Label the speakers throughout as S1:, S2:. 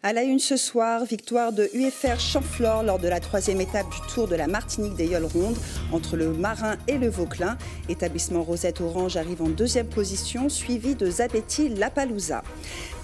S1: À la une ce soir, victoire de UFR Champflore lors de la 3e étape du Tour de la Martinique des Yoles Rondes entre le Marin et le Vauclin. Établissement Rosette Orange arrive en 2e position, suivi de Zabeti Lapalooza.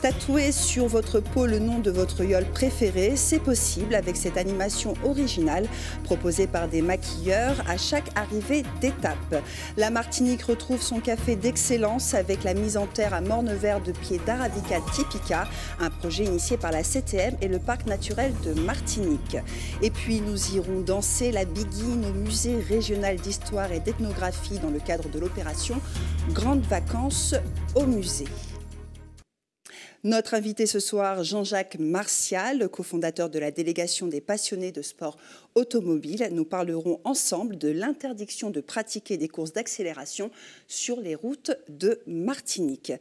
S1: Tatouer sur votre peau le nom de votre yole préféré, c'est possible avec cette animation originale proposée par des maquilleurs à chaque arrivée d'étape. La Martinique retrouve son café d'excellence avec la mise en terre à Morne-Vert de pieds d'Arabica typica, un projet initié par la CTM et le Parc naturel de Martinique. Et puis nous irons danser la biguine au musée régional d'histoire et d'ethnographie dans le cadre de l'opération Grandes vacances au musée. Notre invité ce soir, Jean-Jacques Martial, cofondateur de la délégation des passionnés de sport automobile. Nous parlerons ensemble de l'interdiction de pratiquer des courses d'accélération sur les routes de Martinique.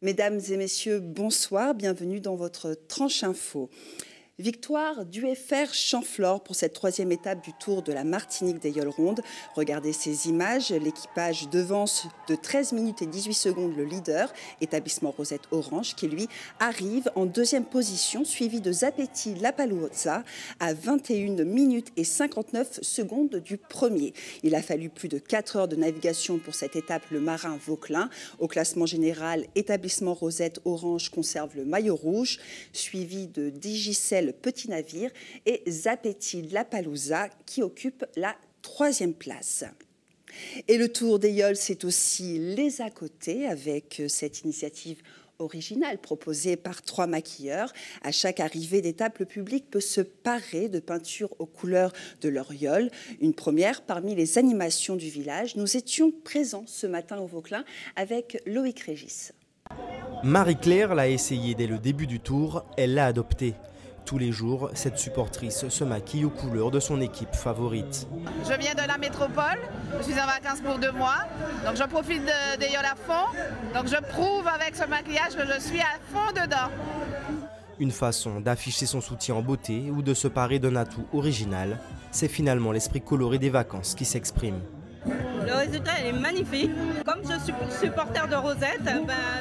S1: Mesdames et messieurs, bonsoir, bienvenue dans votre Tranche Info. Victoire d'UFR Champflore pour cette 3e étape du Tour de la Martinique des Yoles Rondes. Regardez ces images, l'équipage devance de 13 minutes et 18 secondes le leader, établissement Rosette Orange, qui lui arrive en 2e position, suivi de Zabeti Lapalooza à 21 minutes et 59 secondes du premier. Il a fallu plus de 4 heures de navigation pour cette étape, le Marin Vauclin. Au classement général, établissement Rosette Orange conserve le maillot rouge, suivi de Digicel Petit Navire et Zabeti Lapalooza qui occupe la 3e place. Et le Tour des Yoles, c'est aussi les à côté avec cette initiative originale proposée par 3 maquilleurs. À chaque arrivée d'étape, le public peut se parer de peintures aux couleurs de leur yole. Une première parmi les animations du village. Nous étions présents ce matin au Vauclin avec Loïc Régis.
S2: Marie-Claire l'a essayé dès le début du tour, elle l'a adopté. Tous les jours, cette supportrice se maquille aux couleurs de son équipe favorite.
S3: Je viens de la métropole, je suis en vacances pour 2 mois, donc je profite des yoles à fond. Donc je prouve avec ce maquillage que je suis à fond dedans.
S2: Une façon d'afficher son soutien en beauté ou de se parer d'un atout original, c'est finalement l'esprit coloré des vacances qui s'exprime.
S4: Le résultat est magnifique. Comme je suis supporter de Rosette,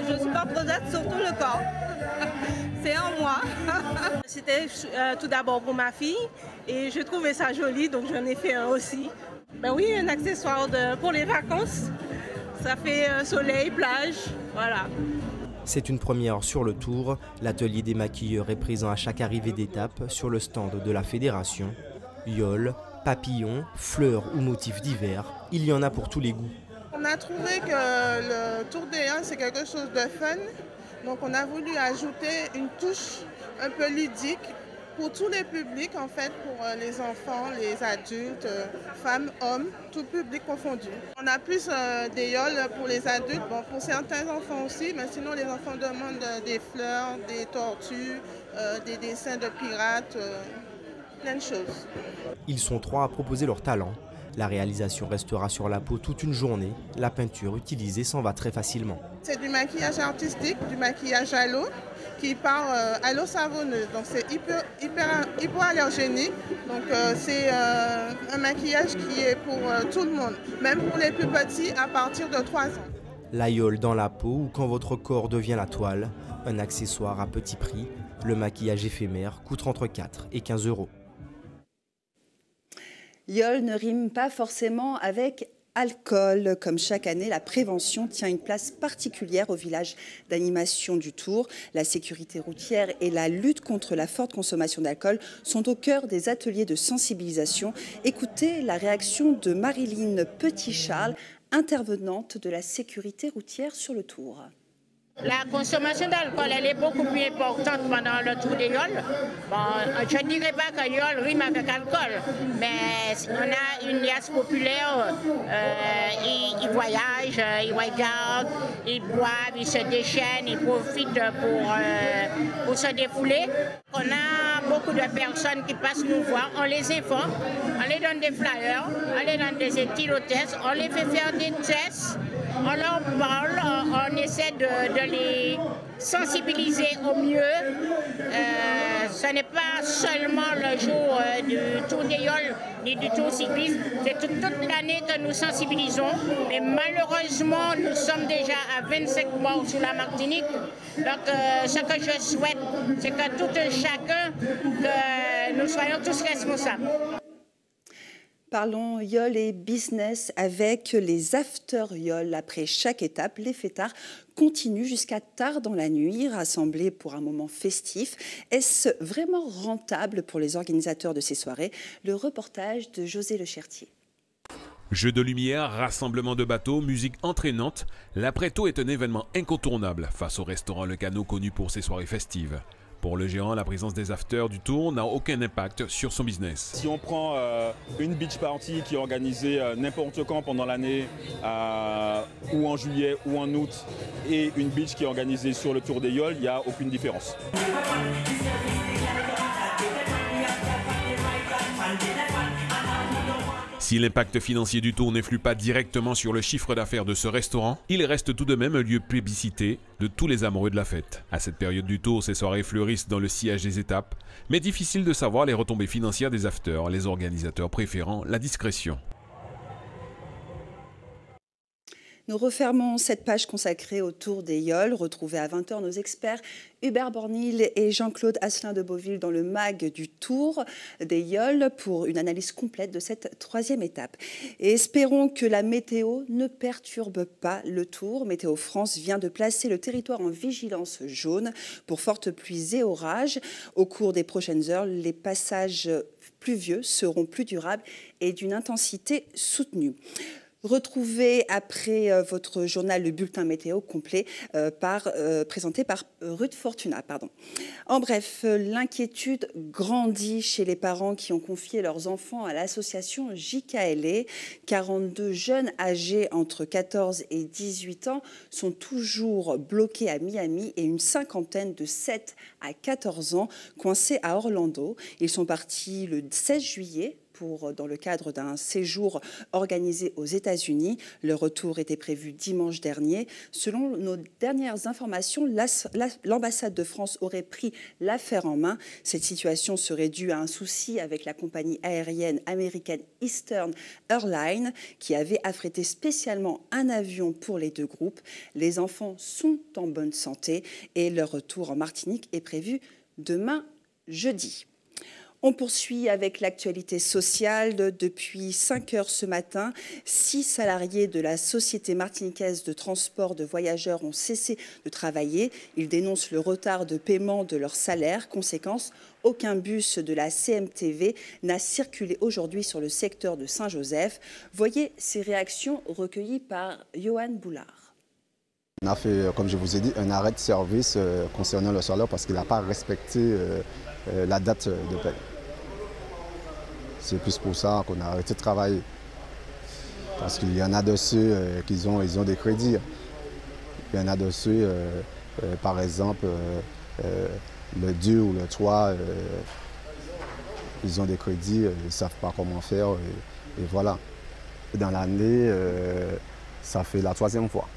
S4: je supporte Rosette sur tout le corps. C'est en moi.
S5: C'était tout d'abord pour ma fille et je trouvais ça joli, donc j'en ai fait un aussi. Oui, un accessoire pour les vacances. Ça fait soleil, plage, voilà.
S2: C'est une première sur le tour. L'atelier des maquilleurs est présent à chaque arrivée d'étape sur le stand de la fédération. Yoles, papillons, fleurs ou motifs divers, il y en a pour tous les goûts.
S6: On a trouvé que le Tour des Yoles, c'est quelque chose de fun. Donc on a voulu ajouter une touche un peu ludique pour tous les publics, en fait, pour les enfants, les adultes, femmes, hommes, tout public confondu. On a plus des yoles pour les adultes, pour certains enfants aussi, mais sinon les enfants demandent des fleurs, des tortues, des dessins de pirates, plein de choses.
S2: Ils sont 3 à proposer leur talent. La réalisation restera sur la peau toute une journée. La peinture utilisée s'en va très facilement.
S6: C'est du maquillage artistique, du maquillage à l'eau, qui part à l'eau savonneuse. Donc c'est hypoallergénique. Donc c'est un maquillage qui est pour tout le monde, même pour les plus petits à partir de 3 ans.
S2: La yole dans la peau ou quand votre corps devient la toile, un accessoire à petit prix. Le maquillage éphémère coûte entre 4 et 15 euros.
S1: Yole ne rime pas forcément avec alcool. Comme chaque année, la prévention tient une place particulière au village d'animation du Tour. La sécurité routière et la lutte contre la forte consommation d'alcool sont au cœur des ateliers de sensibilisation. Écoutez la réaction de Marilyn Petit-Charles, intervenante de la sécurité routière sur le Tour.
S7: La consommation d'alcool, elle est beaucoup plus importante pendant le Tour des Yoles. Je ne dirais pas que Yole rime avec alcool, mais on a une liasse populaire, ils voyagent, ils regardent, ils boivent, ils se déchaînent, ils profitent pour se défouler. On a beaucoup de personnes qui passent nous voir, on les informe, on les donne des flyers, on les donne des éthylotestes, on les fait faire des tests. On leur parle, on essaie de les sensibiliser au mieux. Ce n'est pas seulement le jour du Tour des Yoles ni du Tour cycliste, c'est toute l'année que nous sensibilisons. Mais malheureusement, nous sommes déjà à 25 morts sur la Martinique. Donc ce que je souhaite, c'est que tout un chacun, que nous soyons tous responsables.
S1: Parlons YOL et business avec les after YOL. Après chaque étape, les fêtards continuent jusqu'à tard dans la nuit, rassemblés pour un moment festif. Est-ce vraiment rentable pour les organisateurs de ces soirées? Le reportage de José Lechertier.
S8: Jeux de lumière, rassemblement de bateaux, musique entraînante, l'après-tôt est un événement incontournable face au restaurant Le Canot connu pour ses soirées festives. Pour le géant, la présence des afters du Tour n'a aucun impact sur son business.
S9: Si on prend une beach party qui est organisée n'importe quand pendant l'année, ou en juillet ou en août, et une beach qui est organisée sur le Tour des Yoles, il n'y a aucune différence.
S8: Si l'impact financier du Tour n'influe pas directement sur le chiffre d'affaires de ce restaurant, il reste tout de même un lieu plébiscité de tous les amoureux de la fête. À cette période du Tour, ces soirées fleurissent dans le sillage des étapes, mais difficile de savoir les retombées financières des afters, les organisateurs préférant la discrétion.
S1: Nous refermons cette page consacrée au Tour des Yoles. Retrouvez à 20h nos experts Hubert Bornil et Jean-Claude Asselin de Beauville dans le MAG du Tour des Yoles pour une analyse complète de cette troisième étape. Et espérons que la météo ne perturbe pas le Tour. Météo France vient de placer le territoire en vigilance jaune pour fortes pluies et orages. Au cours des prochaines heures, les passages pluvieux seront plus durables et d'une intensité soutenue. Retrouvez après votre journal le bulletin météo complet présenté par Ruth Fortuna. En bref, l'inquiétude grandit chez les parents qui ont confié leurs enfants à l'association JKLE. 42 jeunes âgés entre 14 et 18 ans sont toujours bloqués à Miami et une cinquantaine de 7 à 14 ans coincés à Orlando. Ils sont partis le 16 juillet. Dans le cadre d'un séjour organisé aux États-Unis. Le retour était prévu dimanche dernier. Selon nos dernières informations, l'ambassade de France aurait pris l'affaire en main. Cette situation serait due à un souci avec la compagnie aérienne américaine Eastern Airlines qui avait affrété spécialement un avion pour les deux groupes. Les enfants sont en bonne santé et leur retour en Martinique est prévu demain jeudi. On poursuit avec l'actualité sociale. Depuis 5 heures ce matin, 6 salariés de la Société martiniquaise de transport de voyageurs ont cessé de travailler. Ils dénoncent le retard de paiement de leur salaire. Conséquence, aucun bus de la CMTV n'a circulé aujourd'hui sur le secteur de Saint-Joseph. Voyez ces réactions recueillies par Johan Boulard.
S10: On a fait, comme je vous ai dit, un arrêt de service concernant le salaire parce qu'il n'a pas respecté la date de paie. C'est plus pour ça qu'on a arrêté de travailler. Parce qu'il y en a de ceux ils ont des crédits. Il y en a de ceux, par exemple, le 2 ou le 3, ils ont des crédits, ils ne savent pas comment faire. Et voilà. Dans l'année, ça fait la 3e fois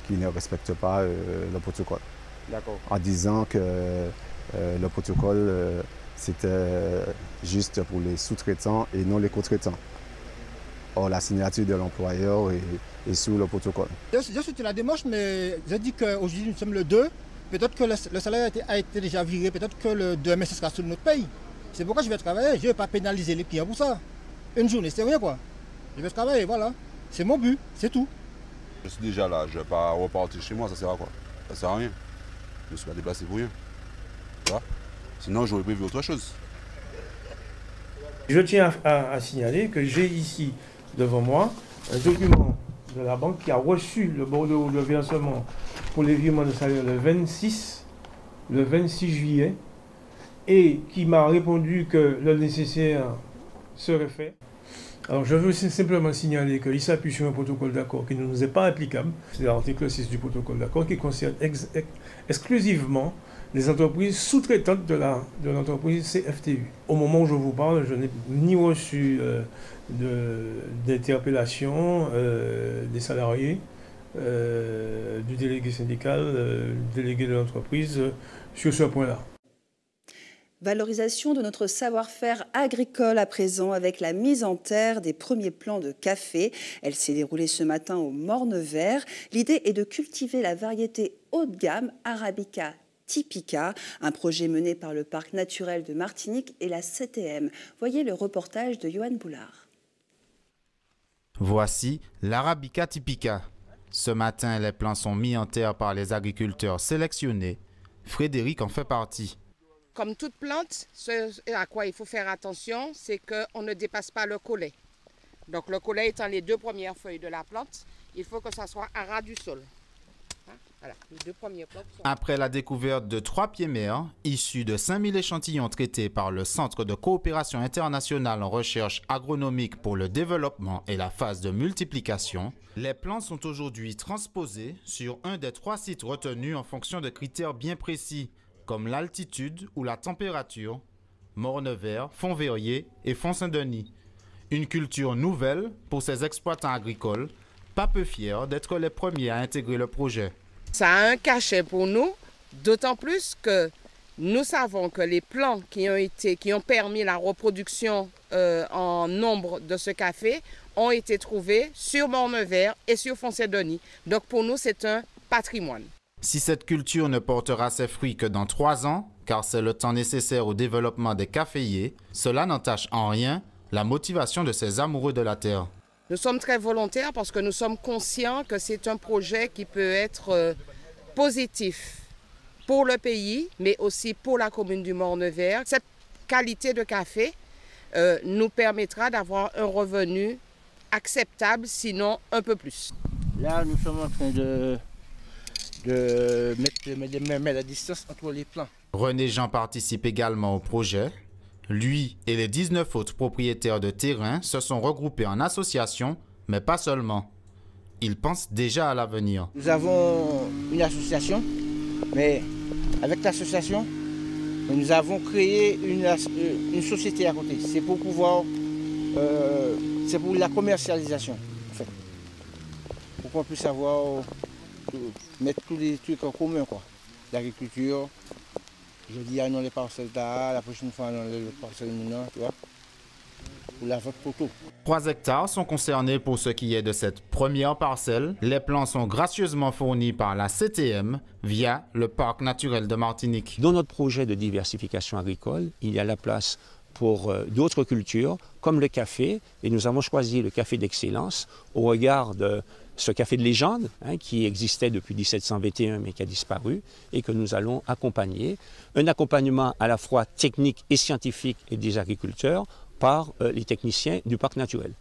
S10: qu'ils ne respectent pas le protocole. En disant que le protocole, c'était juste pour les sous-traitants et non les co-traitants. Or, la signature de l'employeur est sous le protocole.
S11: Je suis la démarche, mais je dis qu'aujourd'hui, nous sommes le 2. Peut-être que le salaire a été déjà viré, peut-être que le 2 mai, ce sera sur notre pays. C'est pourquoi je vais travailler. Je ne vais pas pénaliser les clients pour ça. Une journée, c'est rien quoi. Je vais travailler, voilà. C'est mon but, c'est tout.
S12: Je suis déjà là, je ne vais pas repartir chez moi, ça sert à quoi? Ça sert à rien. Je ne suis pas déplacé pour rien. Tu vois? Sinon, j'aurais prévu autre chose.
S13: Je tiens à signaler que j'ai ici devant moi un document de la banque qui a reçu le bordereau de versement pour les virements de salaire le 26 juillet et qui m'a répondu que le nécessaire serait fait. Alors je veux simplement signaler qu'il s'appuie sur un protocole d'accord qui ne nous est pas applicable. C'est l'article 6 du protocole d'accord qui concerne exclusivement les entreprises sous-traitantes de l'entreprise CFTU. Au moment où je vous parle, je n'ai ni reçu d'interpellation des salariés, du délégué syndical, du délégué de l'entreprise sur ce point-là.
S1: Valorisation de notre savoir-faire agricole à présent avec la mise en terre des premiers plants de café. Elle s'est déroulée ce matin au Morne-Vert. L'idée est de cultiver la variété haut de gamme Arabica typica, un projet mené par le Parc naturel de Martinique et la CTM. Voyez le reportage de Johan Boulard.
S14: Voici l'Arabica typica. Ce matin, les plants sont mis en terre par les agriculteurs sélectionnés. Frédéric en fait partie.
S15: Comme toute plante, ce à quoi il faut faire attention, c'est qu'on ne dépasse pas le collet. Donc le collet étant les 2 premières feuilles de la plante, il faut que ça soit à ras du sol. Voilà, les 2 premiers plantes sont...
S14: Après la découverte de 3 pieds mères, issus de 5000 échantillons traités par le Centre de coopération internationale en recherche agronomique pour le développement et la phase de multiplication, les plants sont aujourd'hui transposés sur un des 3 sites retenus en fonction de critères bien précis, comme l'altitude ou la température, Morne-Vert, Font-Verrier et Font-Saint-Denis. Une culture nouvelle pour ces exploitants agricoles, pas peu fiers d'être les premiers à intégrer le projet.
S15: Ça a un cachet pour nous, d'autant plus que nous savons que les plants qui ont permis la reproduction en nombre de ce café ont été trouvés sur Morne-Vert et sur Font-Saint-Denis. Donc pour nous, c'est un patrimoine.
S14: Si cette culture ne portera ses fruits que dans 3 ans, car c'est le temps nécessaire au développement des caféiers, cela n'entache en rien la motivation de ces amoureux de la terre.
S15: Nous sommes très volontaires parce que nous sommes conscients que c'est un projet qui peut être positif pour le pays, mais aussi pour la commune du Morne-Vert. Cette qualité de café nous permettra d'avoir un revenu acceptable, sinon un peu plus.
S16: Là, nous sommes en train de mettre la distance entre les plants.
S14: René Jean participe également au projet. Lui et les 19 autres propriétaires de terrain se sont regroupés en association, mais pas seulement. Ils pensent déjà à l'avenir.
S16: Nous avons une association, mais avec l'association, nous avons créé une société à côté. C'est pour pouvoir, c'est pour la commercialisation, en fait. Pour qu'on puisse avoir, mettre tous les trucs en commun, quoi. L'agriculture, je dis non les parcelles d'art, la prochaine fois non les parcelles maintenant, tu vois. Pour la vente poteau.
S14: 3 hectares sont concernés pour ce qui est de cette première parcelle. Les plants sont gracieusement fournis par la CTM via le Parc naturel de Martinique.
S17: Dans notre projet de diversification agricole, il y a la place pour d'autres cultures comme le café. Et nous avons choisi le café d'excellence au regard de ce café de légende qui existait depuis 1721 mais qui a disparu et que nous allons accompagner. Un accompagnement à la fois technique et scientifique et des agriculteurs par les techniciens du parc naturel.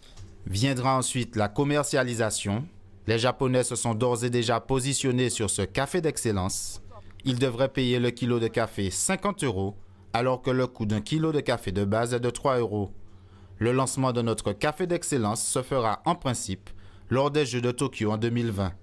S14: Viendra ensuite la commercialisation. Les Japonais se sont d'ores et déjà positionnés sur ce café d'excellence. Ils devraient payer le kilo de café 50 €, alors que le coût d'un kilo de café de base est de 3 €. Le lancement de notre café d'excellence se fera en principe lors des Jeux de Tokyo en 2020.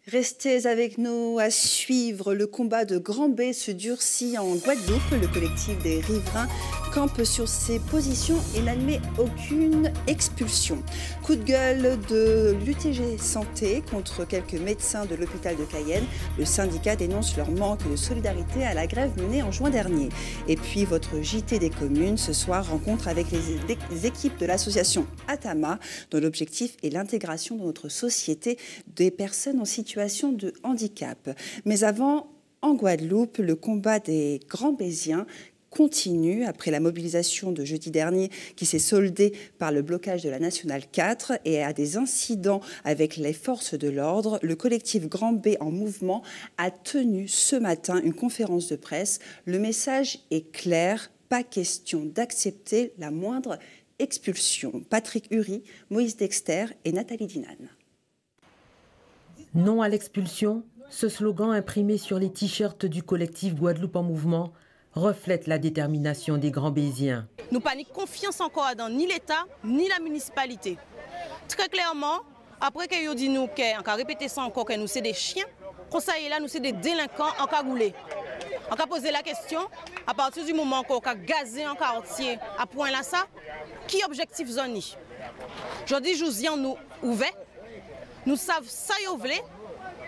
S1: Restez avec nous à suivre. Le combat de Grand B se durcit en Guadeloupe. Le collectif des riverains campe sur ses positions et n'admet aucune expulsion. Coup de gueule de l'UTG Santé contre quelques médecins de l'hôpital de Cayenne. Le syndicat dénonce leur manque de solidarité à la grève menée en juin dernier. Et puis votre JT des communes ce soir rencontre avec les équipes de l'association Atama, dont l'objectif est l'intégration dans notre société des personnes en situation de handicap. Mais avant, en Guadeloupe, le combat des Grands Béziens continue après la mobilisation de jeudi dernier qui s'est soldée par le blocage de la Nationale 4 et à des incidents avec les forces de l'ordre. Le collectif Grand B en mouvement a tenu ce matin une conférence de presse. Le message est clair, pas question d'accepter la moindre expulsion. Patrick Uri, Moïse Dexter et Nathalie Dinan.
S18: Non à l'expulsion, ce slogan imprimé sur les t-shirts du collectif Guadeloupe en mouvement reflète la détermination des Grands Béziens.
S19: Nous n'avons pas confiance encore dans ni l'État ni la municipalité. Très clairement, après que nous dit nous qu'on a répété ça encore, que nous sommes des chiens, qu'on est là, nous sommes des délinquants en cagoulé. On a posé la question, à partir du moment qu'on a gazé un quartier à point là ça, qui objectif zone? Je dis, nous ouverts. nous savons ça yo vle,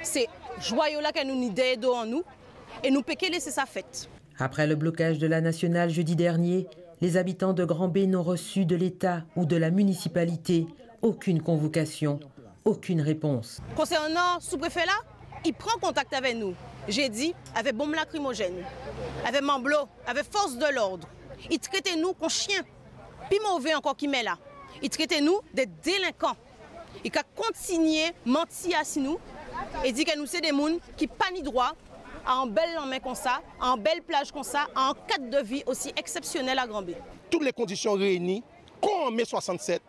S19: c'est joyeux là que nous n'y d'aide en nous et nous peut laisser ça fête.
S18: Après le blocage de la nationale jeudi dernier, les habitants de Grand-B n'ont reçu de l'État ou de la municipalité aucune convocation, aucune réponse.
S19: Concernant le sous-préfet là, il prend contact avec nous. J'ai dit, avec bombe lacrymogène, avec mamblo, avec force de l'ordre. Il traite nous comme chiens. Puis mauvais encore qui met là. Il traite nous des délinquants. Il a continué à mentir à nous et dit que nous sommes des gens qui n'ont pas ni droit en belle main comme ça, en belle plage comme ça, en cadre de vie aussi exceptionnel à Grand-B.
S20: Toutes les conditions réunies, comme en mai 67,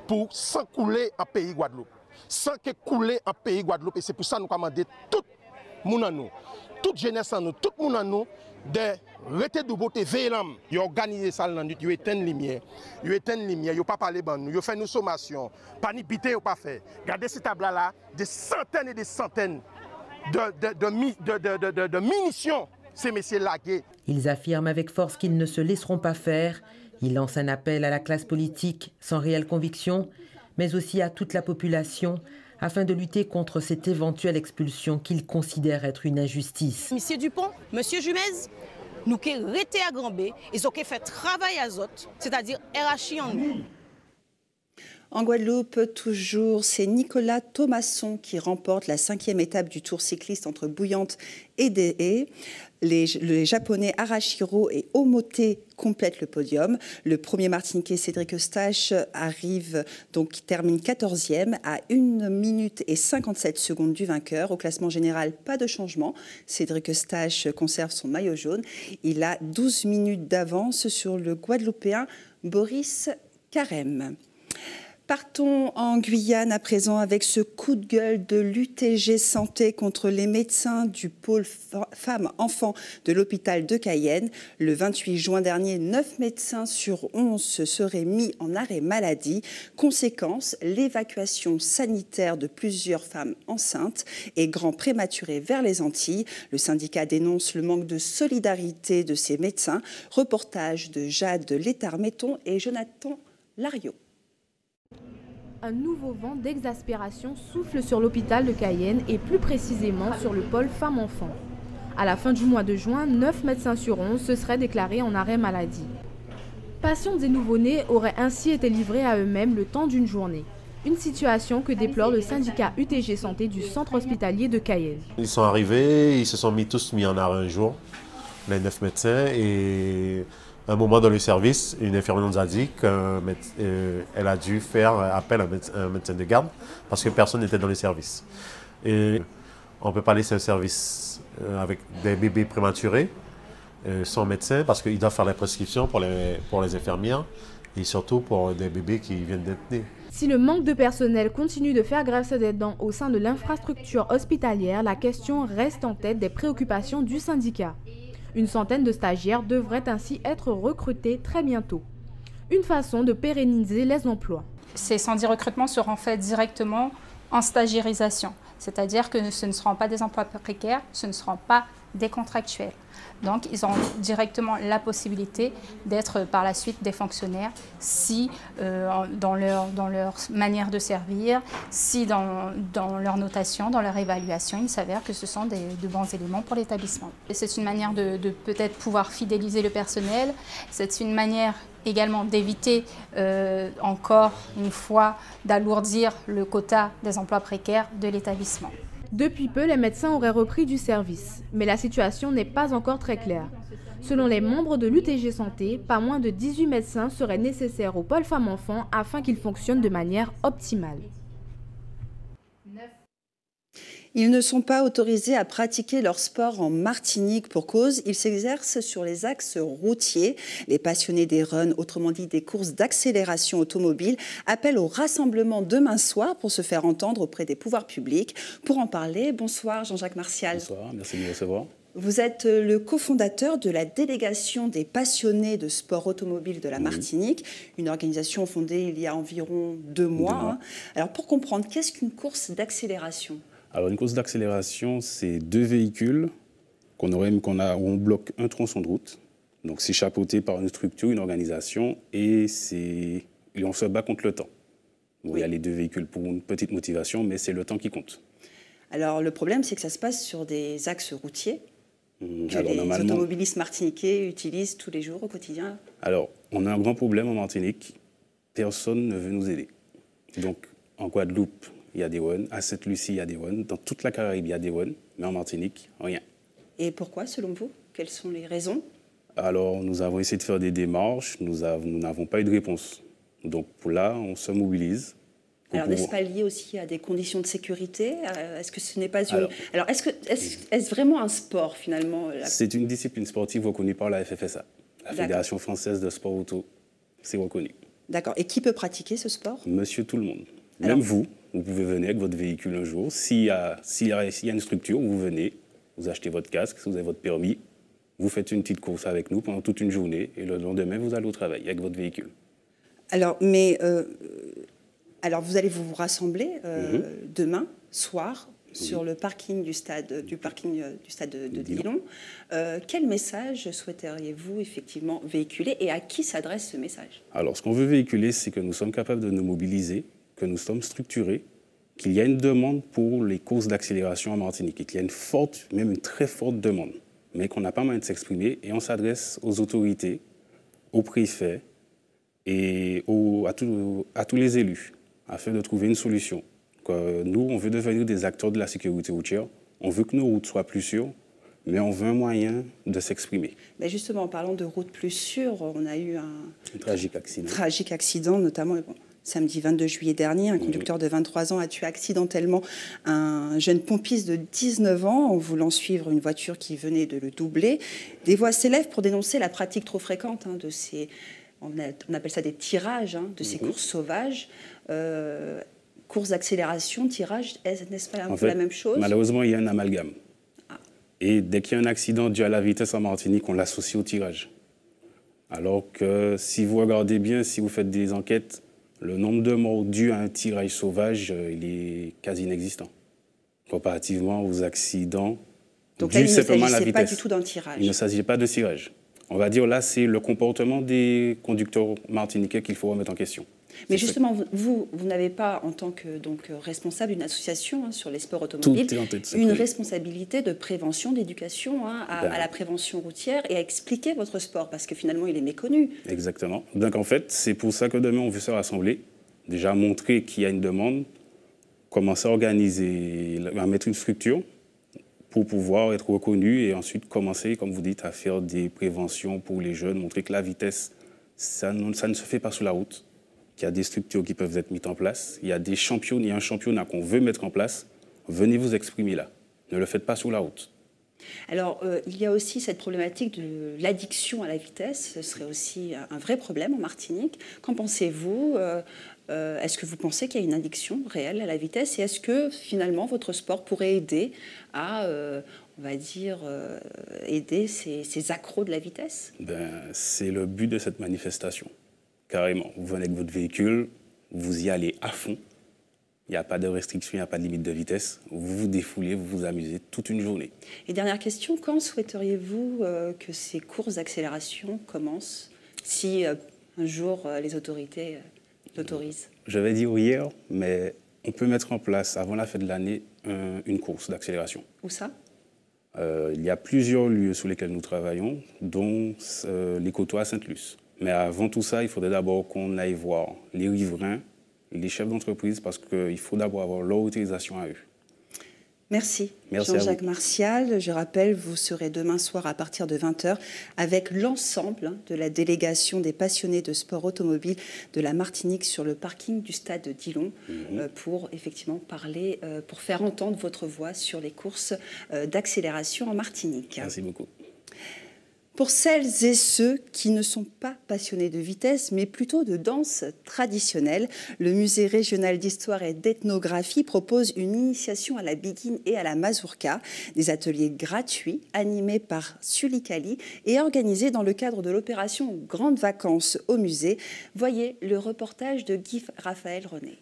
S20: pour sans couler en pays Guadeloupe. Sans que couler en pays Guadeloupe. Et c'est pour ça que nous commandons tout le monde en nous, toute jeunesse en nous, tout le monde en nous, de rester de beauté vélant. Ils ont organisé ça dans la nuit, ils ont éteint la lumière, ils n'ont pas parlé de nous, ils ont fait une sommation, pas ni bité, ils n'ont pas fait. Regardez ces tables-là, des centaines et des centaines de munitions, ces messieurs lagués.
S18: Ils affirment avec force qu'ils ne se laisseront pas faire. Ils lancent un appel à la classe politique sans réelle conviction, mais aussi à toute la population, afin de lutter contre cette éventuelle expulsion qu'ils considèrent être une injustice.
S19: Monsieur Dupont, Monsieur Jumez, nous qui restés à Grand-B, ils ont fait travail à autres, c'est-à-dire RHI en nous.
S1: En Guadeloupe, toujours, c'est Nicolas Thomasson qui remporte la 5e étape du Tour cycliste entre Bouillante et Dehé. Les Japonais Arashiro et Omote complètent le podium. Le premier Martiniquais Cédric Eustache arrive, donc qui termine 14e à 1 minute et 57 secondes du vainqueur. Au classement général, pas de changement. Cédric Eustache conserve son maillot jaune. Il a 12 minutes d'avance sur le Guadeloupéen Boris Carême. Partons en Guyane à présent avec ce coup de gueule de l'UTG Santé contre les médecins du pôle femmes-enfants de l'hôpital de Cayenne. Le 28 juin dernier, 9 médecins sur 11 se seraient mis en arrêt maladie. Conséquence, l'évacuation sanitaire de plusieurs femmes enceintes et grands prématurés vers les Antilles. Le syndicat dénonce le manque de solidarité de ces médecins. Reportage de Jade Létard-Metton et Jonathan Lariot.
S21: Un nouveau vent d'exaspération souffle sur l'hôpital de Cayenne et plus précisément sur le pôle femmes-enfants. À la fin du mois de juin, 9 médecins sur 11 se seraient déclarés en arrêt maladie. Patients et nouveau-nés auraient ainsi été livrés à eux-mêmes le temps d'une journée. Une situation que déplore le syndicat UTG Santé du centre hospitalier de Cayenne.
S22: Ils sont arrivés, ils se sont tous mis en arrêt un jour, les 9 médecins, et à un moment dans le service, une infirmière nous a dit qu'elle a dû faire appel à un médecin de garde parce que personne n'était dans le service. Et on ne peut pas laisser un service avec des bébés prématurés sans médecin parce qu'ils doivent faire la prescription pour les infirmières et surtout pour des bébés qui viennent d'être nés.
S21: Si le manque de personnel continue de faire grève des dents au sein de l'infrastructure hospitalière, la question reste en tête des préoccupations du syndicat. Une centaine de stagiaires devraient ainsi être recrutés très bientôt. Une façon de pérenniser les emplois.
S23: Ces 110 recrutements seront faits directement en stagiairisation, c'est-à-dire que ce ne seront pas des emplois précaires, ce ne seront pas des contractuels. Donc, ils auront directement la possibilité d'être par la suite des fonctionnaires si dans leur manière de servir, si dans leur notation, dans leur évaluation, il s'avère que ce sont de bons éléments pour l'établissement. C'est une manière de peut-être pouvoir fidéliser le personnel, c'est une manière également d'éviter encore une fois d'alourdir le quota des emplois précaires de l'établissement.
S21: Depuis peu, les médecins auraient repris du service, mais la situation n'est pas encore très claire. Selon les membres de l'UTG Santé, pas moins de 18 médecins seraient nécessaires au pôle femmes-enfants afin qu'ils fonctionnent de manière optimale.
S1: Ils ne sont pas autorisés à pratiquer leur sport en Martinique pour cause. Ils s'exercent sur les axes routiers. Les passionnés des runs, autrement dit des courses d'accélération automobile, appellent au rassemblement demain soir pour se faire entendre auprès des pouvoirs publics. Pour en parler, bonsoir Jean-Jacques Martial.
S24: Bonsoir, merci de me recevoir.
S1: Vous êtes le cofondateur de la délégation des passionnés de sport automobile de la Martinique, une organisation fondée il y a environ 2 mois. Alors pour comprendre, qu'est-ce qu'une course d'accélération ?
S24: Alors une course d'accélération, c'est 2 véhicules où on bloque un tronçon de route. Donc c'est chapeauté par une structure, une organisation, et on se bat contre le temps. Bon, il y a les 2 véhicules pour une petite motivation, mais c'est le temps qui compte.
S1: Alors le problème, c'est que ça se passe sur des axes routiers que
S24: Alors,
S1: les
S24: normalement,
S1: automobilistes martiniquais utilisent tous les jours au quotidien.
S24: alors, on a un grand problème en Martinique. Personne ne veut nous aider. Donc, en Guadeloupe, il y a des WON. À Sainte-Lucie, il y a des WON. Dans toute la Caraïbe, il y a des WON. Mais en Martinique, rien.
S1: Et pourquoi, selon vous? Quelles sont les raisons?
S24: Alors, nous avons essayé de faire des démarches. Nous n'avons pas eu de réponse. Donc, pour là, on se mobilise.
S1: Alors, n'est-ce pas lié aussi à des conditions de sécurité? Est-ce que ce n'est pas une... Alors, est-ce vraiment un sport, finalement?
S24: C'est une discipline sportive reconnue par la FFSA, la Fédération française de sport auto. C'est reconnu.
S1: D'accord. Et qui peut pratiquer ce sport?
S24: Monsieur tout le monde. Même vous pouvez venir avec votre véhicule un jour. S'il y a une structure, vous venez, vous achetez votre casque, si vous avez votre permis, vous faites une petite course avec nous pendant toute une journée et le lendemain, vous allez au travail avec votre véhicule.
S1: Alors, alors vous allez vous rassembler demain soir sur le parking du stade de Dillon. Quel message souhaiteriez-vous effectivement véhiculer et à qui s'adresse ce message?
S24: Alors, ce qu'on veut véhiculer, c'est que nous sommes capables de nous mobiliser, que nous sommes structurés, qu'il y a une demande pour les courses d'accélération en Martinique et qu'il y a une forte, même une très forte demande, mais qu'on n'a pas moyen de s'exprimer et on s'adresse aux autorités, aux préfets et à tous les élus afin de trouver une solution. Nous, on veut devenir des acteurs de la sécurité routière, on veut que nos routes soient plus sûres, mais on veut un moyen de s'exprimer.
S1: Mais justement, en parlant de routes plus sûres, on a eu un
S24: tragique
S1: accident, notamment samedi 22 juillet dernier. Un conducteur de 23 ans a tué accidentellement un jeune pompiste de 19 ans en voulant suivre une voiture qui venait de le doubler. Des voix s'élèvent pour dénoncer la pratique trop fréquente de ces... On appelle ça des tirages, de ces courses sauvages. Courses d'accélération, tirage, n'est-ce pas un peu la même chose?
S24: Malheureusement, il y a un amalgame. Et dès qu'il y a un accident dû à la vitesse en Martinique, on l'associe au tirage. Alors que si vous regardez bien, si vous faites des enquêtes, le nombre de morts dus à un tirage sauvage, il est quasi inexistant. Comparativement aux accidents dus simplement à la vitesse. Donc là, il ne s'agissait pas du tout d'un tirage. Il ne s'agit pas de tirage. On va dire là, c'est le comportement des conducteurs martiniquais qu'il faut remettre en question.
S1: Mais justement, vous n'avez pas, en tant que responsable d'une association sur les sports automobiles, une responsabilité de prévention, d'éducation à la prévention routière et à expliquer votre sport, parce que finalement, il est méconnu.
S24: Exactement. Donc en fait, c'est pour ça que demain, on veut se rassembler, déjà montrer qu'il y a une demande, commencer à organiser, à mettre une structure pour pouvoir être reconnu et ensuite commencer, comme vous dites, à faire des préventions pour les jeunes, montrer que la vitesse, ça ne se fait pas sur la route. Il y a des structures qui peuvent être mises en place. Il y a un championnat qu'on veut mettre en place. Venez vous exprimer là. Ne le faites pas sur la route.
S1: Alors, il y a aussi cette problématique de l'addiction à la vitesse. Ce serait aussi un vrai problème en Martinique. Qu'en pensez-vous? Est-ce que vous pensez qu'il y a une addiction réelle à la vitesse? Et est-ce que, finalement, votre sport pourrait aider à, on va dire, aider ces accros de la vitesse?
S24: C'est le but de cette manifestation. Carrément, vous venez avec votre véhicule, vous y allez à fond. Il n'y a pas de restriction, il n'y a pas de limite de vitesse. Vous vous défoulez, vous vous amusez toute une journée.
S1: Et dernière question, quand souhaiteriez-vous que ces courses d'accélération commencent, si un jour les autorités l'autorisent?
S24: Je vais dire hier, mais on peut mettre en place, avant la fin de l'année, une course d'accélération.
S1: Où ça?
S24: Il y a plusieurs lieux sur lesquels nous travaillons, dont les Coteaux à Sainte-Luce. Mais avant tout ça, il faudrait d'abord qu'on aille voir les riverains, les chefs d'entreprise, parce qu'il faut d'abord avoir leur autorisation à eux.
S1: Merci Jean-Jacques Martial. Je rappelle, vous serez demain soir à partir de 20h avec l'ensemble de la délégation des passionnés de sport automobile de la Martinique sur le parking du stade de Dillon pour effectivement parler, pour faire entendre votre voix sur les courses d'accélération en Martinique.
S24: Merci beaucoup.
S1: Pour celles et ceux qui ne sont pas passionnés de vitesse, mais plutôt de danse traditionnelle, le Musée régional d'histoire et d'ethnographie propose une initiation à la biguine et à la mazurka, des ateliers gratuits animés par Sully Kali et organisés dans le cadre de l'opération Grandes Vacances au musée. Voyez le reportage de Guy Raphaël René.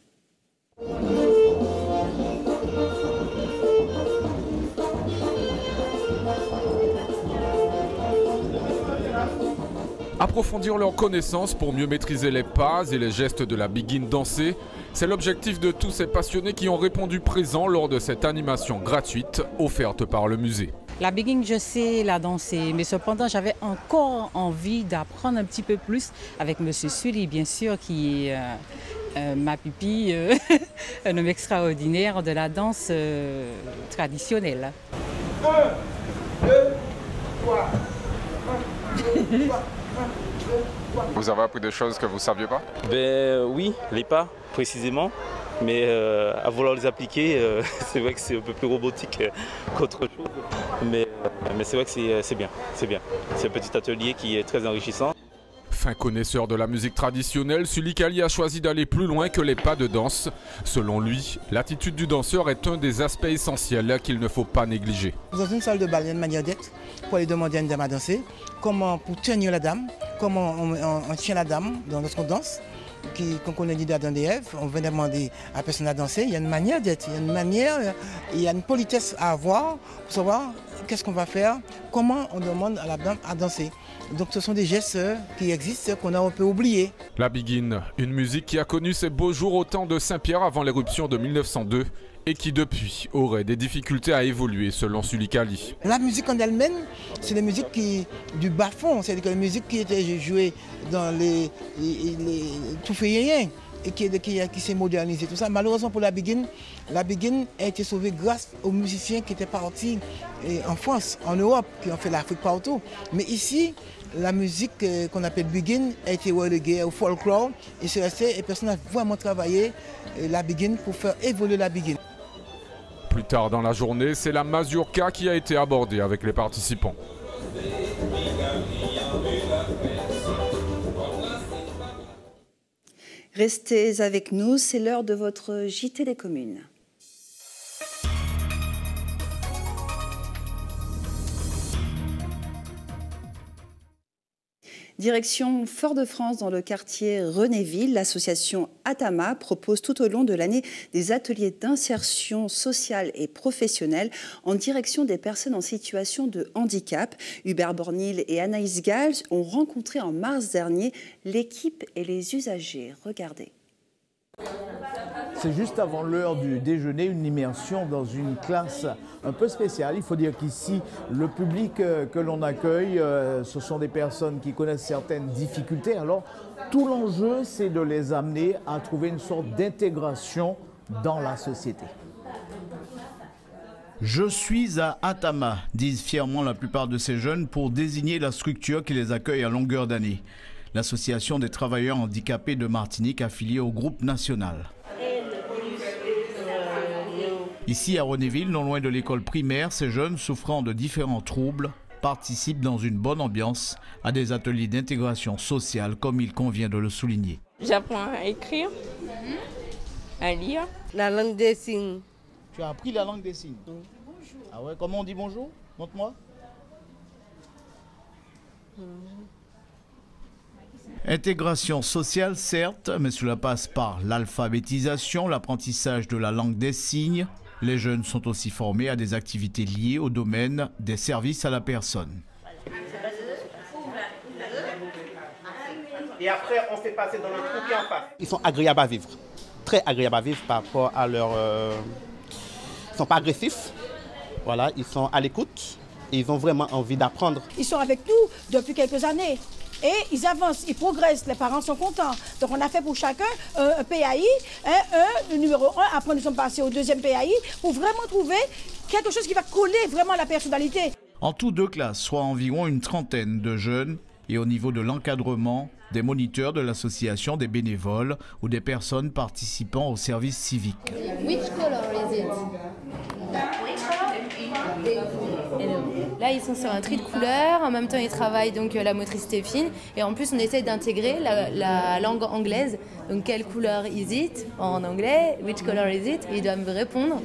S8: Approfondir leurs connaissances pour mieux maîtriser les pas et les gestes de la Biguine dansée, c'est l'objectif de tous ces passionnés qui ont répondu présent lors de cette animation gratuite offerte par le musée.
S3: La Biguine, je sais la danser, mais cependant, j'avais encore envie d'apprendre un petit peu plus avec M. Sully, bien sûr, qui est ma pupille, un homme extraordinaire de la danse traditionnelle.
S4: 1, 2, 3.
S5: Vous avez appris des choses que vous ne saviez pas?
S6: Oui, les pas, précisément. Mais à vouloir les appliquer, c'est vrai que c'est un peu plus robotique qu'autre chose. Mais c'est vrai que c'est bien, c'est bien. C'est un petit atelier qui est très enrichissant.
S8: Fin connaisseur de la musique traditionnelle, Sully Kali a choisi d'aller plus loin que les pas de danse. Selon lui, l'attitude du danseur est un des aspects essentiels qu'il ne faut pas négliger.
S11: Dans une salle de bal, il y a une manière d'être pour aller demander à une dame à danser, comment pour tenir la dame, comment on tient la dame dans notre danse. Quand on est dit d'Adam et Ève, on vient demander à la personne à danser, il y a une manière d'être, il y a une manière, il y a une politesse à avoir pour savoir qu'est-ce qu'on va faire, comment on demande à la dame à danser. Donc ce sont des gestes qui existent qu'on a un peu oubliés.
S8: La Biguine, une musique qui a connu ses beaux jours au temps de Saint-Pierre avant l'éruption de 1902 et qui depuis aurait des difficultés à évoluer selon Sully Kali.
S11: La musique en elle-même, c'est la musique du bas-fond, c'est la musique qui était jouée dans les tout féeriens et qui s'est modernisée. Tout ça. Malheureusement pour la Biguine a été sauvée grâce aux musiciens qui étaient partis en France, en Europe, qui ont fait l'Afrique partout. Mais ici, la musique qu'on appelle Biguine a été reléguée au folklore et c'est resté, et personne n'a vraiment travaillé la Biguine pour faire évoluer la Biguine.
S8: Plus tard dans la journée, c'est la mazurka qui a été abordée avec les participants.
S1: Restez avec nous, c'est l'heure de votre JT des communes. Direction Fort-de-France dans le quartier Renéville, l'association Atama propose tout au long de l'année des ateliers d'insertion sociale et professionnelle en direction des personnes en situation de handicap. Hubert Bornil et Anaïs Gall ont rencontré en mars dernier l'équipe et les usagers. Regardez.
S25: C'est juste avant l'heure du déjeuner, une immersion dans une classe un peu spéciale. Il faut dire qu'ici, le public que l'on accueille, ce sont des personnes qui connaissent certaines difficultés. Alors, tout l'enjeu, c'est de les amener à trouver une sorte d'intégration dans la société.
S26: Je suis à Atama, disent fièrement la plupart de ces jeunes pour désigner la structure qui les accueille à longueur d'année. L'association des travailleurs handicapés de Martinique affiliée au groupe national. Ici à Renéville, non loin de l'école primaire, ces jeunes souffrant de différents troubles participent dans une bonne ambiance à des ateliers d'intégration sociale comme il convient de le souligner.
S27: J'apprends à écrire, à lire.
S26: La langue des signes. Tu as appris la langue des signes? Ah ouais, comment on dit bonjour? Montre-moi. Intégration sociale, certes, mais cela passe par l'alphabétisation, l'apprentissage de la langue des signes. Les jeunes sont aussi formés à des activités liées au domaine des services à la personne.
S28: Et après, on fait passer dans le trou qui est en face. Ils sont agréables à vivre, très agréables à vivre par rapport à leur... Ils ne sont pas agressifs, voilà, ils sont à l'écoute et ils ont vraiment envie d'apprendre.
S29: Ils sont avec nous depuis quelques années. Et ils avancent, ils progressent, les parents sont contents. Donc on a fait pour chacun un PAI, le numéro 1, après nous sommes passés au deuxième PAI, pour vraiment trouver quelque chose qui va coller vraiment à la personnalité.
S26: En tout, 2 classes, soit environ une trentaine de jeunes, et au niveau de l'encadrement, des moniteurs de l'association, des bénévoles ou des personnes participant au service civique.
S30: Which color is it? Là, ils sont sur un tri de couleurs. En même temps, ils travaillent donc la motricité fine. Et en plus, on essaie d'intégrer la langue anglaise. Donc, quelle couleur is it en anglais? Which color is it? Ils doivent me répondre.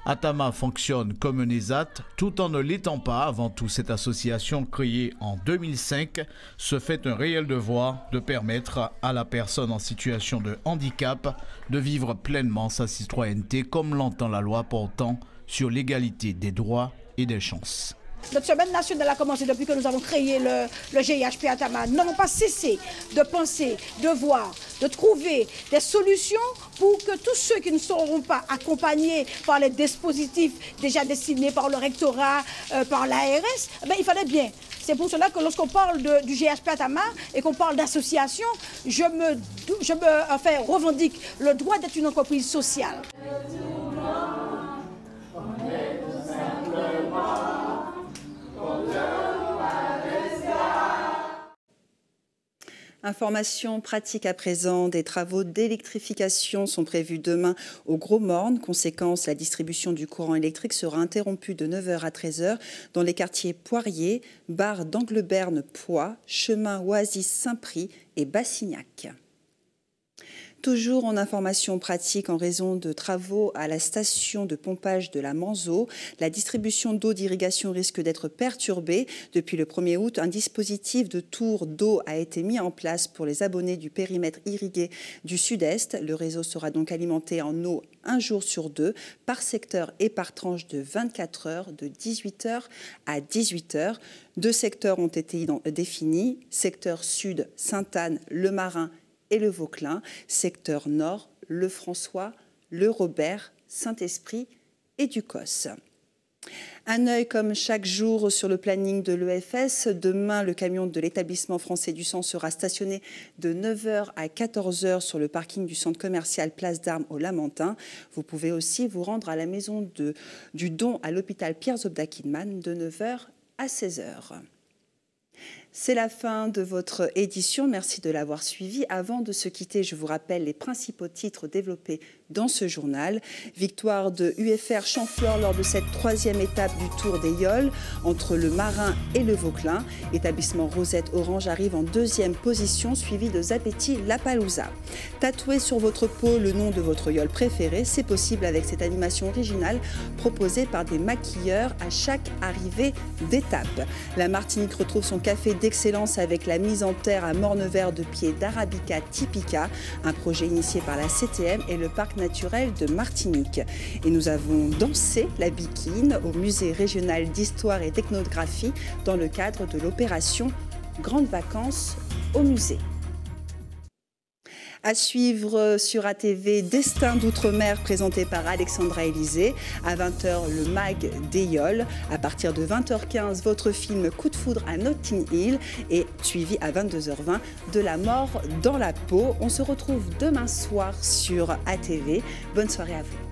S26: Atama fonctionne comme un ESAT tout en ne l'étant pas. Avant tout, cette association créée en 2005 se fait un réel devoir de permettre à la personne en situation de handicap de vivre pleinement sa citoyenneté comme l'entend la loi portant sur l'égalité des droits et des chances.
S29: Notre semaine nationale a commencé depuis que nous avons créé le GIHP à Tama. Nous n'avons pas cessé de penser, de voir, de trouver des solutions pour que tous ceux qui ne seront pas accompagnés par les dispositifs déjà destinés par le rectorat, par l'ARS, il fallait bien. C'est pour cela que lorsqu'on parle du GHP Atama et qu'on parle d'association, je me revendique le droit d'être une entreprise sociale.
S1: Information pratique à présent, des travaux d'électrification sont prévus demain au Gros Morne. Conséquence, la distribution du courant électrique sera interrompue de 9h à 13h dans les quartiers Poirier, Barre d'Angleberne, Poix, Chemin Oasis Saint-Prix et Bassignac. Toujours en information pratique, en raison de travaux à la station de pompage de la Manzo, la distribution d'eau d'irrigation risque d'être perturbée. Depuis le 1er août, un dispositif de tour d'eau a été mis en place pour les abonnés du périmètre irrigué du Sud-Est. Le réseau sera donc alimenté en eau un jour sur deux, par secteur et par tranche de 24 heures, de 18h à 18h. Deux secteurs ont été définis, secteur sud, Sainte-Anne, Le Marin et le Vauclin, secteur nord, le François, le Robert, Saint-Esprit et Ducos. Un œil comme chaque jour sur le planning de l'EFS. Demain, le camion de l'établissement français du sang sera stationné de 9h à 14h sur le parking du centre commercial Place d'Armes au Lamentin. Vous pouvez aussi vous rendre à la maison du don à l'hôpital Pierre-Zobda-Kidman de 9h à 16h. C'est la fin de votre édition. Merci de l'avoir suivi. Avant de se quitter, je vous rappelle les principaux titres développés dans ce journal. Victoire de UFR Champfleur lors de cette 3e étape du Tour des Yoles entre le Marin et le Vauclin. Établissement Rosette Orange arrive en 2e position, suivi de Zapetti La Palouza. Tatouer sur votre peau le nom de votre yole préféré, c'est possible avec cette animation originale proposée par des maquilleurs à chaque arrivée d'étape. La Martinique retrouve son café d'excellence avec la mise en terre à Mornevert de pieds d'Arabica typica, un projet initié par la CTM et le parc naturel de Martinique. Et nous avons dansé la bikine au musée régional d'histoire et d'ethnographie dans le cadre de l'opération Grandes vacances au musée. À suivre sur ATV, Destin d'Outre-mer présenté par Alexandra Élysée. À 20h, le MAG des Yoles. À partir de 20h15, votre film Coup de foudre à Notting Hill. Et suivi à 22h20, De la mort dans la peau. On se retrouve demain soir sur ATV. Bonne soirée à vous.